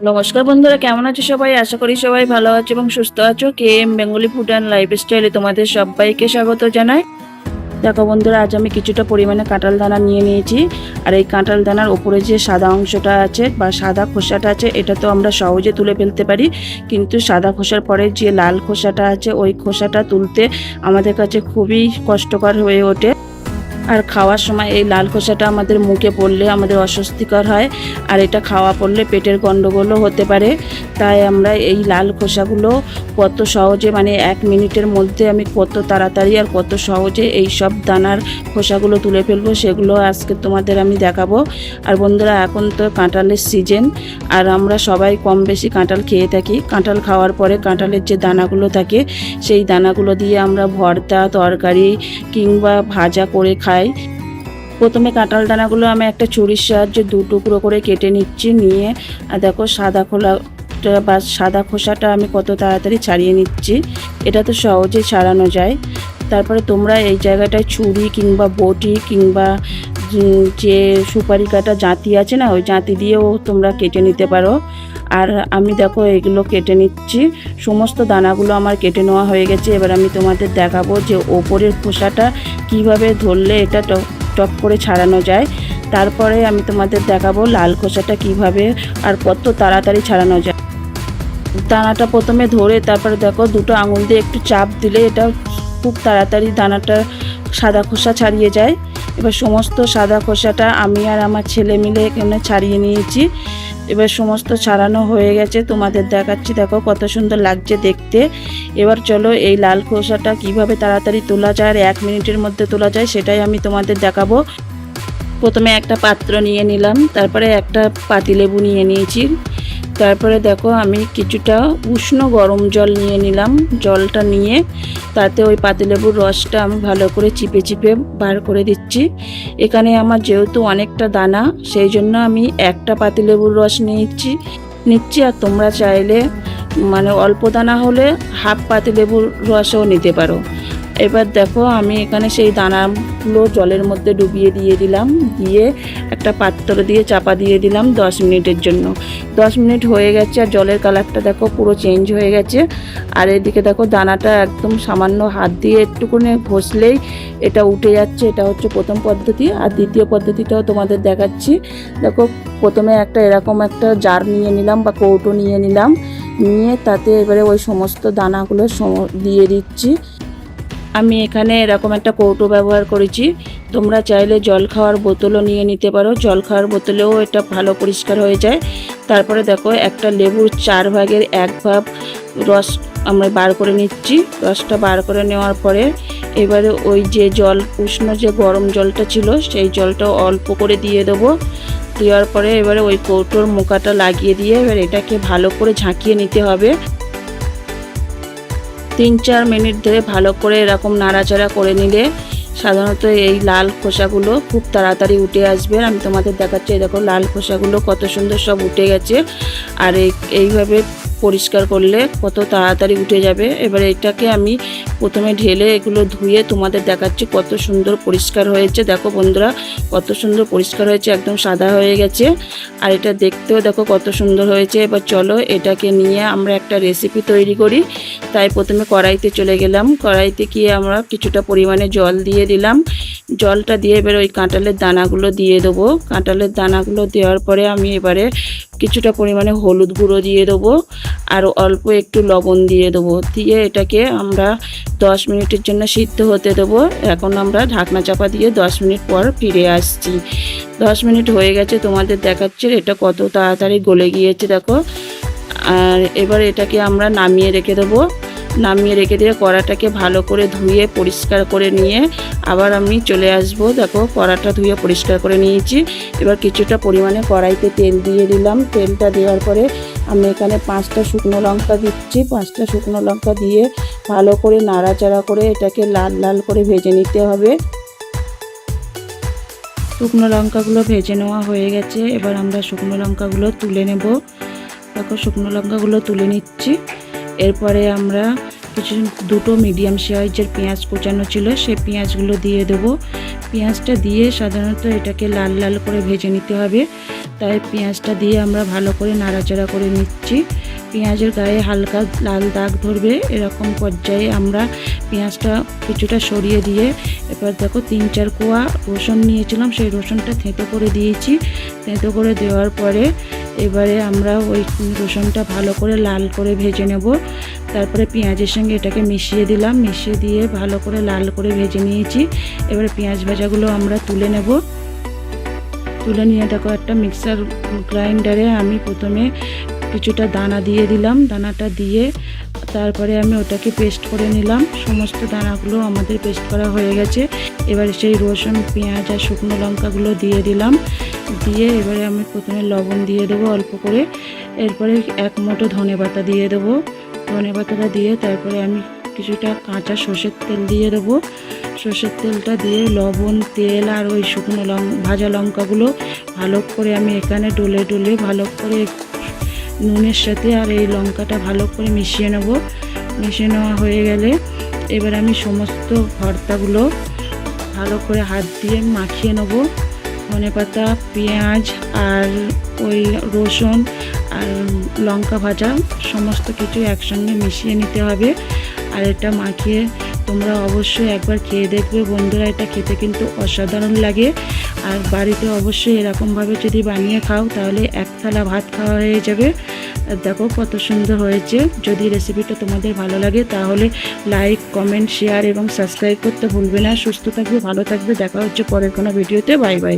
নমস্কার বন্ধুরা, কেমন আছো সবাই? আশা করি সবাই ভালো আছো এবং সুস্থ আছো। KM বেঙ্গলি ফুড অ্যান্ড লাইফস্টাইলে তোমাদের সবাইকে স্বাগত জানাই। দেখো বন্ধুরা, আজ আমি কিছুটা পরিমাণে কাঁঠাল দানা নিয়ে নিয়েছি। আর এই কাঁঠাল দানার ওপরে যে সাদা অংশটা আছে বা সাদা খোসাটা আছে, এটা তো আমরা সহজে তুলে ফেলতে পারি, কিন্তু সাদা খোসার পরে যে লাল খোসাটা আছে ওই খোসাটা তুলতে আমাদের কাছে খুবই কষ্টকর হয়ে ওঠে। আর খাওয়ার সময় এই লাল খোসাটা আমাদের মুখে পড়লে আমাদের অস্বস্তিকর হয়, আর এটা খাওয়া পড়লে পেটের গণ্ডগোলও হতে পারে। তাই আমরা এই লাল খোসাগুলো কত সহজে, মানে 1 মিনিটের মধ্যে আমি কত তাড়াতাড়ি আর কত সহজে এই সব দানার খোসাগুলো তুলে ফেলবো, সেগুলো আজকে তোমাদের আমি দেখাবো। আর বন্ধুরা, এখন তো কাঁঠালের সিজন, আর আমরা সবাই কম বেশি কাঁঠাল খেয়ে থাকি। কাঁঠাল খাওয়ার পরে কাঁঠালের যে দানাগুলো থাকে সেই দানাগুলো দিয়ে আমরা ভর্তা, তরকারি কিংবা ভাজা করে খাই। প্রথমে কাঁঠাল দানাগুলো আমি একটা ছুরির সাহায্যে 2 টুকরো করে কেটে নিচ্ছি। নিয়ে আর দেখো সাদা খোসাটা আমি কত তাড়াতাড়ি ছাড়িয়ে নিচ্ছি। এটা তো সহজেই ছাড়ানো যায়। তারপরে তোমরা এই জায়গাটায় ছুরি কিংবা বটি কিংবা যে সুপারি কাটা জাঁতি আছে না, ওই জাঁতি দিয়েও তোমরা কেটে নিতে পারো। আর আমি দেখো এগুলো কেটে নিচ্ছি। সমস্ত দানাগুলো আমার কেটে নেওয়া হয়ে গেছে। এবার আমি তোমাদের দেখাবো যে ওপরের খোসাটা কিভাবে ধরলে এটা টপ করে ছাড়ানো যায়। তারপরে আমি তোমাদের দেখাবো লাল খোসাটা কিভাবে আর কত তাড়াতাড়ি ছাড়ানো যায়। দানাটা প্রথমে ধরে তারপরে দেখো 2টো আঙুল দিয়ে একটু চাপ দিলে এটা খুব তাড়াতাড়ি দানাটা সাদা খোসা ছাড়িয়ে যায়। এবার সমস্ত সাদা খোসাটা আমি আর আমার ছেলে মিলে এখানে ছাড়িয়ে নিয়েছি। এবার সমস্ত ছাড়ানো হয়ে গেছে, তোমাদের দেখাচ্ছি। দেখো কত সুন্দর লাগছে দেখতে। এবার চলো এই লাল খোসাটা কিভাবে তাড়াতাড়ি তোলা যায় আর 1 মিনিটের মধ্যে তোলা যায় সেটাই আমি তোমাদের দেখাবো। প্রথমে একটা পাত্র নিয়ে নিলাম, তারপরে একটা পাতিলেবু নিয়ে নিয়েছি। তারপরে দেখো আমি কিছুটা উষ্ণ গরম জল নিয়ে নিলাম। জলটা নিয়ে তাতে ওই পাতিলেবুর রসটা আমি ভালো করে চিপে চিপে বার করে দিচ্ছি। এখানে আমার যেহেতু অনেকটা দানা, সেই জন্য আমি একটা পাতিলেবুর রস নিচ্ছি। আর তোমরা চাইলে মানে অল্প দানা হলে হাফ পাতিলেবুর রসও নিতে পারো। এবার দেখো আমি এখানে সেই দানাগুলো জলের মধ্যে ডুবিয়ে দিয়ে দিলাম। দিয়ে একটা পাত্র দিয়ে চাপা দিয়ে দিলাম 10 মিনিটের জন্য। 10 মিনিট হয়ে গেছে আর জলের কালারটা দেখো পুরো চেঞ্জ হয়ে গেছে। আর এদিকে দেখো দানাটা একদম সামান্য হাত দিয়ে একটুখানি ঘষলেই এটা উঠে যাচ্ছে। এটা হচ্ছে প্রথম পদ্ধতি। আর দ্বিতীয় পদ্ধতিটাও তোমাদের দেখাচ্ছি। দেখো প্রথমে এরকম একটা জার নিয়ে নিলাম বা কৌটো নিয়ে নিলাম। নিয়ে তাতে এবারে ওই সমস্ত দানাগুলো দিয়ে দিচ্ছি। আমি এখানে এরকম একটা কৌটো ব্যবহার করেছি। তোমরা চাইলে জল খাওয়ার বোতলও নিয়ে নিতে পারো। জল খাওয়ার বোতলেও এটা ভালো পরিষ্কার হয়ে যায়। তারপরে দেখো একটা লেবুর 4 ভাগের 1 ভাগ রস আমরা বার করে নিচ্ছি। রসটা বার করে নেওয়ার পরে এবারে ওই যে উষ্ণ যে গরম জলটা ছিল সেই জলটা অল্প করে দিয়ে দেবো। দেওয়ার পরে এবারে ওই কৌটোর মুখাটা লাগিয়ে দিয়ে এবার এটাকে ভালো করে ঝাঁকিয়ে নিতে হবে। 3-4 মিনিট ধরে ভালো করে এরকম নাড়াচাড়া করে নিলে সাধারণত এই লাল খোসাগুলো খুব তাড়াতাড়ি উঠে আসবে। আমি তোমাদের দেখাচ্ছি, দেখো লাল খোসাগুলো কত সুন্দর সব উঠে গেছে। আর এইভাবে পরিষ্কার করলে কত তাড়াতাড়ি উঠে যাবে। এবার এটাকে আমি প্রথমে ঢেলে এগুলো ধুয়ে তোমাদের দেখাচ্ছি কত সুন্দর পরিষ্কার হয়েছে। দেখো বন্ধুরা কত সুন্দর পরিষ্কার হয়েছে, একদম সাদা হয়ে গেছে। আর এটা দেখতেও দেখো কত সুন্দর হয়েছে। এবার চলো এটাকে নিয়ে আমরা একটা রেসিপি তৈরি করি। তাই প্রথমে কড়াইতে চলে গেলাম। কড়াইতে গিয়ে আমরা কিছুটা পরিমাণে জল দিয়ে দিলাম। জলটা দিয়ে এবার ওই কাঁঠালের দানাগুলো দিয়ে দেবো। কাঁঠালের দানাগুলো দেওয়ার পরে আমি এবারে কিছুটা পরিমাণে হলুদ গুঁড়ো দিয়ে দেবো আর অল্প একটু লবণ দিয়ে দেবো। দিয়ে এটাকে আমরা 10 মিনিটের জন্য সিদ্ধ হতে দেবো। এখন আমরা ঢাকনা চাপা দিয়ে 10 মিনিট পর ফিরে আসছি। 10 মিনিট হয়ে গেছে, তোমাদের দেখাচ্ছে এটা কত তাড়াতাড়ি গলে গিয়েছে দেখো। আর এবার এটাকে আমরা নামিয়ে রেখে দেবো। নামিয়ে রেখে দিয়ে কড়াটাকে ভালো করে ধুয়ে পরিষ্কার করে নিয়ে আবার আমি চলে আসব। দেখো কড়াটা ধুয়ে পরিষ্কার করে নিয়েছি। এবার কিছুটা পরিমাণে কড়াইতে তেল দিয়ে দিলাম। তেলটা দেওয়ার পরে আমি এখানে 5টা শুকনো লঙ্কা দিচ্ছি। 5টা শুকনো লঙ্কা দিয়ে ভালো করে নাড়াচাড়া করে এটাকে লাল লাল করে ভেজে নিতে হবে। শুকনো লঙ্কাগুলো ভেজে নেওয়া হয়ে গেছে। এবার আমরা শুকনো লঙ্কাগুলো তুলে নেব। দেখো শুকনো লঙ্কাগুলো তুলে নিচ্ছি। এরপরে আমরা দুটো মিডিয়াম সাইজের পেঁয়াজ কুচানো ছিল, সেই পেঁয়াজগুলো দিয়ে দেবো। পেঁয়াজটা দিয়ে সাধারণত এটাকে লাল লাল করে ভেজে নিতে হবে। তাই পেঁয়াজটা দিয়ে আমরা ভালো করে নাড়াচাড়া করে নিচ্ছি। পেঁয়াজের গায়ে হালকা লাল দাগ ধরবে এরকম পর্যায়ে আমরা পেঁয়াজটা কিছুটা সরিয়ে দিয়ে এবার দেখো 3-4 কোয়া রসুন নিয়েছিলাম, সেই রসুনটা থেঁতো করে দিয়েছি। থেঁতো করে দেওয়ার পরে এবারে আমরা ওই রসুনটা ভালো করে লাল করে ভেজে নেব। তারপরে পেঁয়াজের সঙ্গে এটাকে মিশিয়ে দিলাম, মিশিয়ে দিয়ে ভালো করে লাল করে ভেজে নিয়েছি। এবারে পেঁয়াজ ভাজাগুলো আমরা তুলে নেব। তুলে নিয়ে দেখো একটা মিক্সার গ্রাইন্ডারে আমি প্রথমে কিছুটা দানা দিয়ে দিলাম। দানাটা দিয়ে তারপরে আমি ওটাকে পেস্ট করে নিলাম। সমস্ত দানাগুলো আমাদের পেস্ট করা হয়ে গেছে। এবার সেই রসুন, পেঁয়াজ আর শুকনো লঙ্কাগুলো দিয়ে দিলাম। দিয়ে এবারে আমি প্রথমে লবণ দিয়ে দেবো অল্প করে। এরপরে 1 মুঠো ধনেপাতা দিয়ে দেবো। ধনেপাতাটা দিয়ে তারপরে আমি কিছুটা কাঁচা সর্ষের তেল দিয়ে দেবো। সর্ষের তেলটা দিয়ে লবণ, তেল আর ওই শুকনো ভাজা লঙ্কাগুলো ভালো করে আমি এখানে ডলে ডলে ভালো করে নুনের সাথে আর এই লঙ্কাটা ভালো করে মিশিয়ে নেব। মিশিয়ে নেওয়া হয়ে গেলে এবার আমি সমস্ত ভর্তাগুলো ভালো করে হাত দিয়ে মাখিয়ে নেব। ধনেপাতা, পেঁয়াজ আর ওই রসুন আর লঙ্কা ভাজা সমস্ত কিছু একসঙ্গে মিশিয়ে নিতে হবে। আর এটা মাখিয়ে তোমরা অবশ্যই একবার খেয়ে দেখবে বন্ধুরা, এটা খেতে কিন্তু অসাধারণ লাগে। আর বাড়িতে অবশ্যই এরকমভাবে যদি বানিয়ে খাও তাহলে 1 থালা ভাত খাওয়া হয়ে যাবে। দেখো কত সুন্দর হয়েছে। যদি রেসিপিটা তোমাদের ভালো লাগে তাহলে লাইক, কমেন্ট, শেয়ার এবং সাবস্ক্রাইব করতে ভুলবে না। সুস্থ থাকবে, ভালো থাকবে। দেখা হচ্ছে পরের কোনো ভিডিওতে। Bye bye.